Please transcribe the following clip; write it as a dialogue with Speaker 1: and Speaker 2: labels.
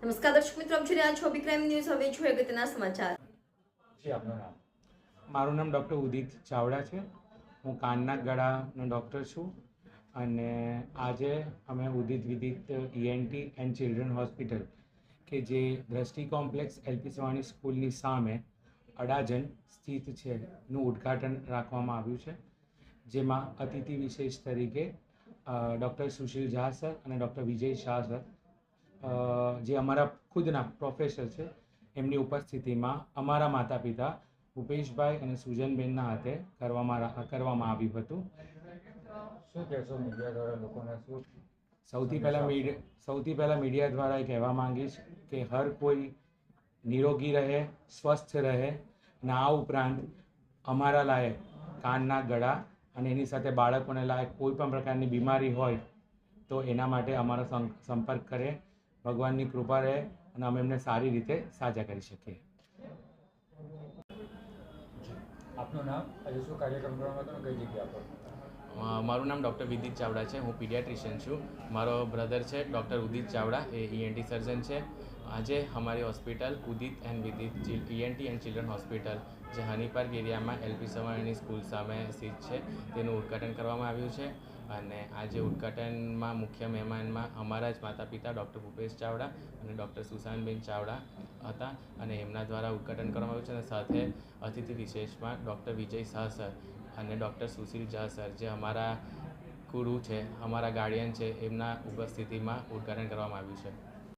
Speaker 1: નમસ્કાર દર્શક મિત્રો, આપ જોઈ રહ્યા છો બી ક્રાઇમ ન્યૂઝ. હવે જોઈએ અગત્યના સમાચાર.
Speaker 2: આપનું નામ? મારું નામ ડૉક્ટર ઉદિત ચાવડા છે. હું કાનના ગળાનો ડૉક્ટર છું અને આજે અમે Udit Vidit ENT and children hospital કે જે દ્રષ્ટિ કોમ્પ્લેક્સ LP સવાણી સ્કૂલની સામે અડાજણ સ્થિત છે નું ઉદ્ઘાટન રાખવામાં આવ્યું છે, જેમાં અતિથિ વિશેષ તરીકે ડૉક્ટર સુશીલ ઝા સર અને ડૉક્ટર વિજય શાહ સર, જે અમારા ખુદના પ્રોફેસર છે, એમની ઉપસ્થિતિમાં અમારા માતા પિતા ભૂપેશભાઈ અને સુજનબેનના હાથે કરવામાં આવ્યું હતું.
Speaker 3: શું કહેશો મીડિયા દ્વારા લોકોને? શું
Speaker 2: સૌથી પહેલાં મીડિયા દ્વારા એ કહેવા માંગીશ કે હર કોઈ નિરોગી રહે, સ્વસ્થ રહે અને આ ઉપરાંત અમારા લાયક કાનના ગળા અને એની સાથે બાળકોને લાયક કોઈ પણ પ્રકારની બીમારી હોય તો એના માટે અમારો સંપર્ક કરે. ભગવાનની કૃપા રહે અને અમે એમને સારી રીતે સાજા કરી શકીએ.
Speaker 3: આપનું નામ? આજે શું કાર્યક્રમ કરવામાં હતો અને કઈ જગ્યા પર?
Speaker 4: મારું નામ ડૉક્ટર વિદિત ચાવડા છે. હું પીડિયાટ્રિશિયન છું. મારો બ્રધર છે ડૉક્ટર ઉદિત ચાવડા, એ ENT સર્જન છે. આજે અમારી hospital Udit and Vidit ENT and children hospital, જે હની પાર્ક એરિયામાં LP સવાણીની સ્કૂલ સામે સ્થિત છે, તેનું ઉદ્ઘાટન કરવામાં આવ્યું છે. અને આજે ઉદ્ઘાટનમાં મુખ્ય મહેમાનમાં અમારા જ માતા પિતા ડૉક્ટર ભૂપેશ ચાવડા અને ડૉક્ટર સુશાંતબેન ચાવડા હતા અને એમના દ્વારા ઉદ્ઘાટન કરવામાં આવ્યું છે. અને સાથે અતિથિ વિશેષમાં ડૉક્ટર વિજય શાહ સર અને ડૉક્ટર સુશીલ ઝા સર, જે અમારા ગુરુ છે, અમારા ગાર્ડિયન છે, એમના ઉપસ્થિતિમાં ઉદ્ઘાટન કરવામાં આવ્યું છે.